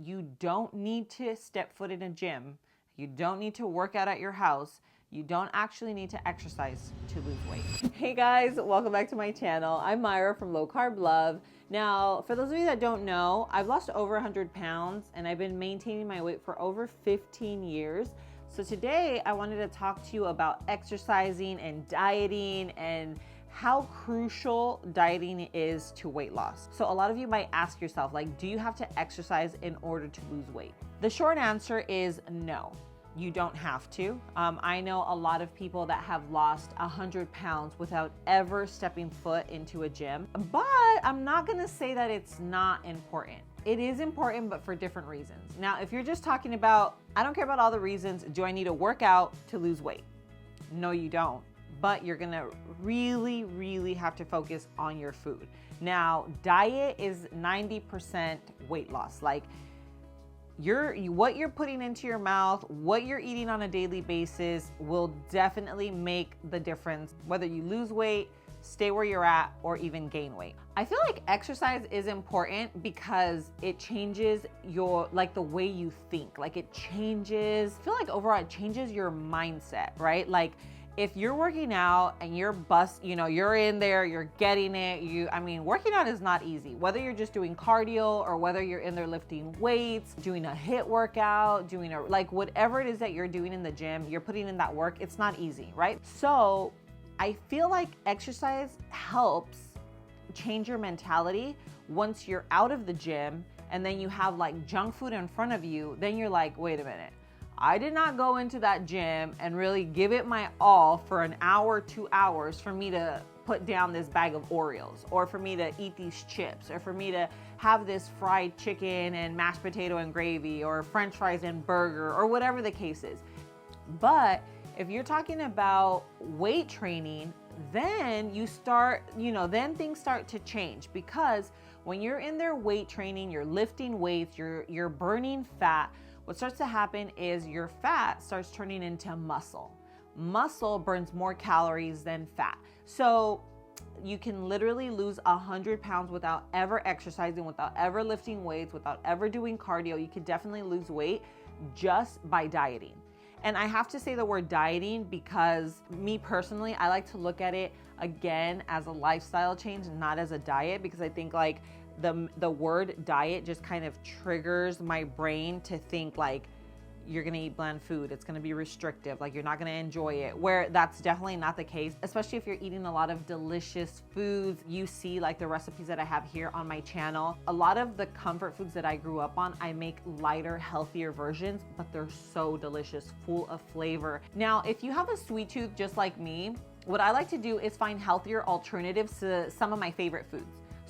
you don't need to step foot in a gym. You don't need to work out at your house. You don't actually need to exercise to lose weight. Hey guys, welcome back to my channel. I'm Myra from Low Carb Love. Now, for those of you that don't know, I've lost over 100 pounds and I've been maintaining my weight for over 15 years. So today I wanted to talk to you about exercising and dieting and how crucial dieting is to weight loss. So a lot of you might ask yourself, like, do you have to exercise in order to lose weight? The short answer is no. You don't have to. I know a lot of people that have lost 100 pounds without ever stepping foot into a gym, but I'm not gonna say that it's not important. It is important, but for different reasons. Now, if you're just talking about, I don't care about all the reasons, do I need to work out to lose weight? No, you don't. But you're gonna really have to focus on your food. Now, diet is 90% weight loss. Like, what you're putting into your mouth, what you're eating on a daily basis will definitely make the difference, whether you lose weight, stay where you're at, or even gain weight. I feel like exercise is important because it changes the way you think. Like I feel like overall it changes your mindset, right? Like if you're working out and you're you're in there, you're getting it. Working out is not easy. Whether you're just doing cardio or whether you're in there lifting weights, doing a HIIT workout, whatever it is that you're doing in the gym, you're putting in that work, it's not easy, right? So I feel like exercise helps change your mentality once you're out of the gym and then you have like junk food in front of you, then you're like, wait a minute. I did not go into that gym and really give it my all for an hour, 2 hours for me to put down this bag of Oreos, or for me to eat these chips, or for me to have this fried chicken and mashed potato and gravy, or French fries and burger, or whatever the case is. But if you're talking about weight training, then then things start to change, because when you're in there weight training, you're lifting weights, you're burning fat. What starts to happen is your fat starts turning into muscle. Muscle burns more calories than fat. So you can literally lose 100 pounds without ever exercising, without ever lifting weights, without ever doing cardio. You could definitely lose weight just by dieting. And I have to say the word dieting because me personally, I like to look at it again as a lifestyle change, not as a diet, because I think like the word diet just kind of triggers my brain to think like you're gonna eat bland food, it's gonna be restrictive, like you're not gonna enjoy it, where that's definitely not the case, especially if you're eating a lot of delicious foods. You see like the recipes that I have here on my channel. A lot of the comfort foods that I grew up on, I make lighter, healthier versions, but they're so delicious, full of flavor. Now, if you have a sweet tooth just like me, what I like to do is find healthier alternatives to some of my favorite foods.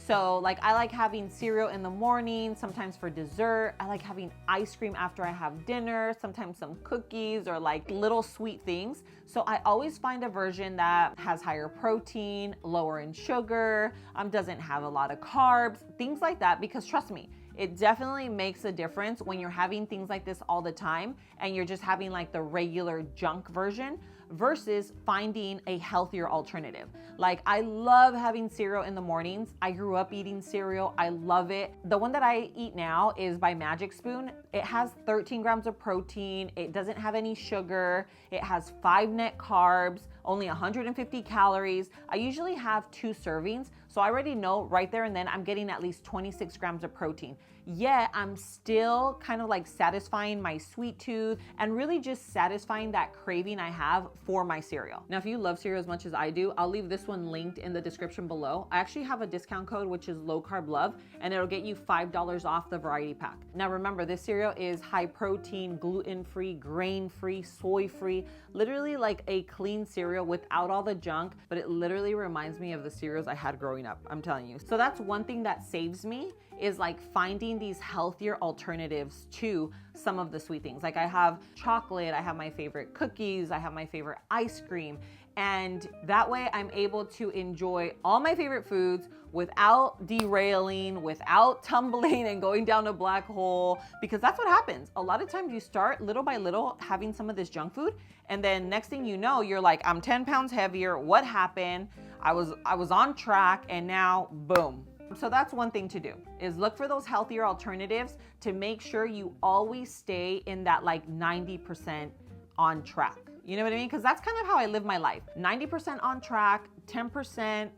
So like I like having cereal in the morning, sometimes for dessert. I like having ice cream after I have dinner, sometimes some cookies or like little sweet things. So I always find a version that has higher protein, lower in sugar, doesn't have a lot of carbs, things like that, because trust me, it definitely makes a difference when you're having things like this all the time and you're just having like the regular junk version versus finding a healthier alternative. Like I love having cereal in the mornings. I grew up eating cereal. I love it. The one that I eat now is by Magic Spoon. It has 13 grams of protein. It doesn't have any sugar. It has 5 net carbs, only 150 calories. I usually have 2 servings. So I already know right there and then I'm getting at least 26 grams of protein. Yet I'm still kind of like satisfying my sweet tooth and really just satisfying that craving I have for my cereal. Now, if you love cereal as much as I do, I'll leave this one linked in the description below. I actually have a discount code, which is Low Carb Love, and it'll get you $5 off the variety pack. Now remember, this cereal is high protein, gluten-free, grain-free, soy-free, literally like a clean cereal without all the junk, but it literally reminds me of the cereals I had growing up, I'm telling you. So that's one thing that saves me, is like finding these healthier alternatives to some of the sweet things. Like I have chocolate, I have my favorite cookies, I have my favorite ice cream. And that way I'm able to enjoy all my favorite foods without derailing, without tumbling and going down a black hole, because that's what happens. A lot of times you start little by little having some of this junk food, and then next thing you know, you're like, I'm 10 pounds heavier. What happened? I was on track, and now boom, So that's one thing to do, is look for those healthier alternatives to make sure you always stay in that like 90% on track. You know what I mean? Because that's kind of how I live my life. 90% on track, 10%,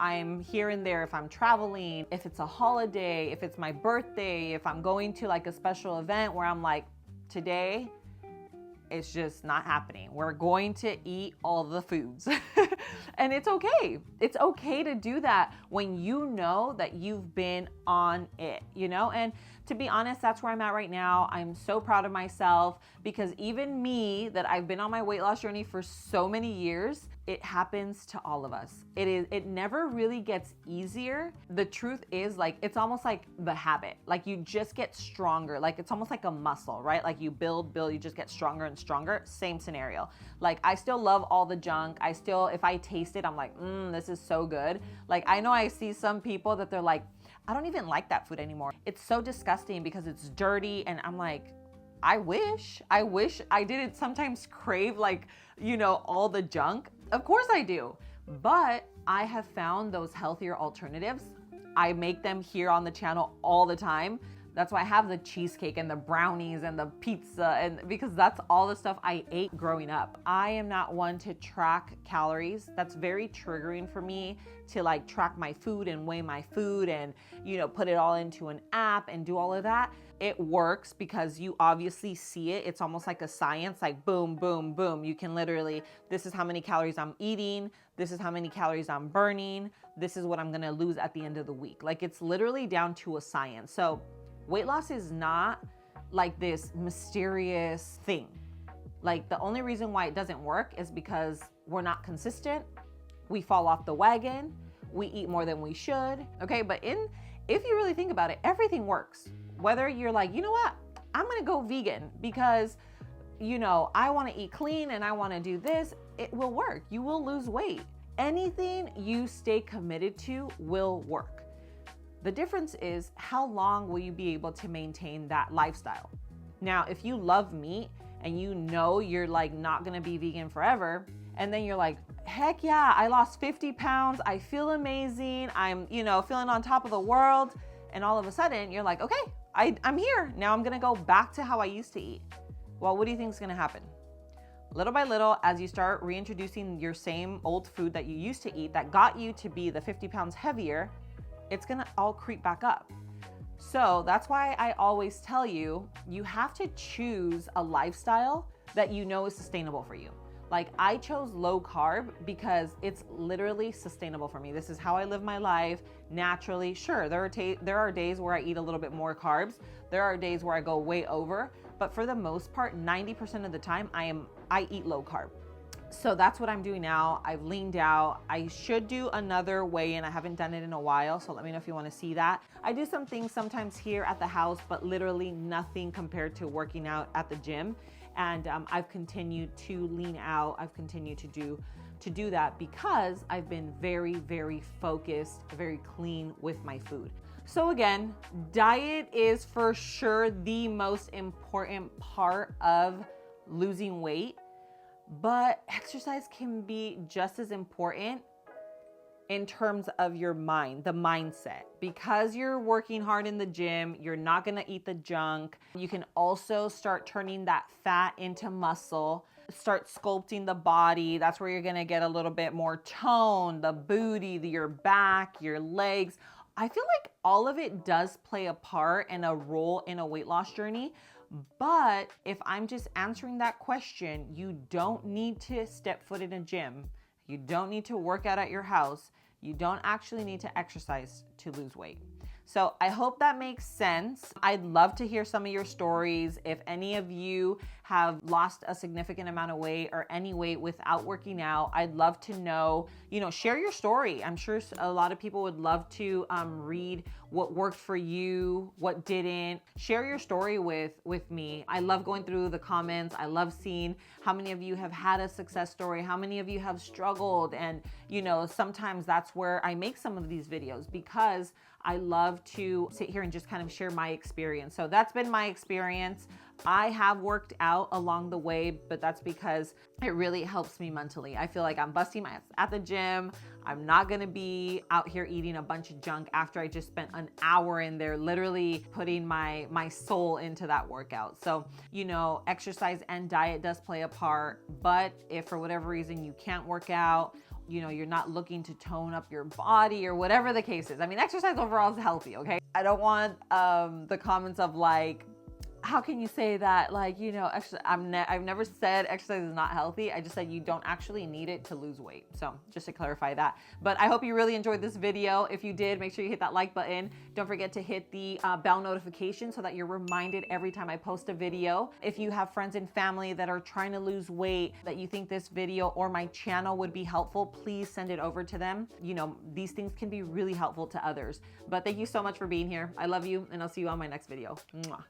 I'm here and there if I'm traveling, if it's a holiday, if it's my birthday, if I'm going to like a special event where I'm like, today, it's just not happening. We're going to eat all the foods. And it's okay. It's okay to do that when you know that you've been on it, And to be honest, that's where I'm at right now. I'm so proud of myself because even me, that I've been on my weight loss journey for so many years, it happens to all of us. It never really gets easier. The truth is, like, it's almost like the habit. Like, you just get stronger. Like, it's almost like a muscle, right? Like, you build, you just get stronger and stronger. Same scenario. Like, I still love all the junk. If I taste it, I'm like, this is so good. Like, I know I see some people that they're like, I don't even like that food anymore. It's so disgusting because it's dirty. And I'm like, I wish I didn't sometimes crave like, all the junk. Of course I do. But I have found those healthier alternatives. I make them here on the channel all the time. That's why I have the cheesecake and the brownies and the pizza, and because that's all the stuff I ate growing up. I am not one to track calories. That's very triggering for me to like track my food and weigh my food and, put it all into an app and do all of that. It works because you obviously see it. It's almost like a science, like boom, boom, boom. You can literally, this is how many calories I'm eating. This is how many calories I'm burning. This is what I'm gonna lose at the end of the week. Like, it's literally down to a science. So weight loss is not like this mysterious thing. Like, the only reason why it doesn't work is because we're not consistent. We fall off the wagon. We eat more than we should. Okay, but if you really think about it, everything works. Whether you're like, you know what, I'm gonna go vegan because, I wanna eat clean and I wanna do this, it will work. You will lose weight. Anything you stay committed to will work. The difference is, how long will you be able to maintain that lifestyle? Now, if you love meat and you're like not gonna be vegan forever, and then you're like, heck yeah, I lost 50 pounds, I feel amazing, I'm, feeling on top of the world, and all of a sudden you're like, okay, I'm here. Now I'm gonna go back to how I used to eat. Well, what do you think is gonna happen? Little by little, as you start reintroducing your same old food that you used to eat that got you to be the 50 pounds heavier, it's gonna all creep back up. So that's why I always tell you, you have to choose a lifestyle that is sustainable for you. Like, I chose low carb because it's literally sustainable for me. This is how I live my life naturally. Sure, there are days where I eat a little bit more carbs. There are days where I go way over, but for the most part, 90% of the time, I eat low carb. So that's what I'm doing now. I've leaned out. I should do another weigh-in. I haven't done it in a while, so let me know if you want to see that. I do some things sometimes here at the house, but literally nothing compared to working out at the gym. And I've continued to lean out. I've continued to do that because I've been very, very focused, very clean with my food. So again, diet is for sure the most important part of losing weight, but exercise can be just as important in terms of your mind, the mindset. Because you're working hard in the gym, you're not gonna eat the junk. You can also start turning that fat into muscle, start sculpting the body. That's where you're gonna get a little bit more tone, the booty, your back, your legs. I feel like all of it does play a part and a role in a weight loss journey. But if I'm just answering that question, you don't need to step foot in a gym. You don't need to work out at your house. You don't actually need to exercise to lose weight. So I hope that makes sense. I'd love to hear some of your stories. If any of you have lost a significant amount of weight or any weight without working out, I'd love to know, share your story. I'm sure a lot of people would love to read what worked for you, what didn't. Share your story with me. I love going through the comments. I love seeing how many of you have had a success story, how many of you have struggled. And, sometimes that's where I make some of these videos because I love to sit here and just kind of share my experience. So that's been my experience. I have worked out along the way, but that's because it really helps me mentally. I feel like I'm busting my ass at the gym. I'm not gonna be out here eating a bunch of junk after I just spent an hour in there literally putting my soul into that workout. So, you know, exercise and diet does play a part, but if for whatever reason you can't work out, you know, you're not looking to tone up your body or whatever the case is. I mean, exercise overall is healthy, okay? I don't want the comments of like, how can you say that? Like, you know, I've never said exercise is not healthy. I just said you don't actually need it to lose weight. So just to clarify that. But I hope you really enjoyed this video. If you did, make sure you hit that like button. Don't forget to hit the bell notification so that you're reminded every time I post a video. If you have friends and family that are trying to lose weight, that you think this video or my channel would be helpful, please send it over to them. You know, these things can be really helpful to others. But thank you so much for being here. I love you, and I'll see you on my next video. Mwah.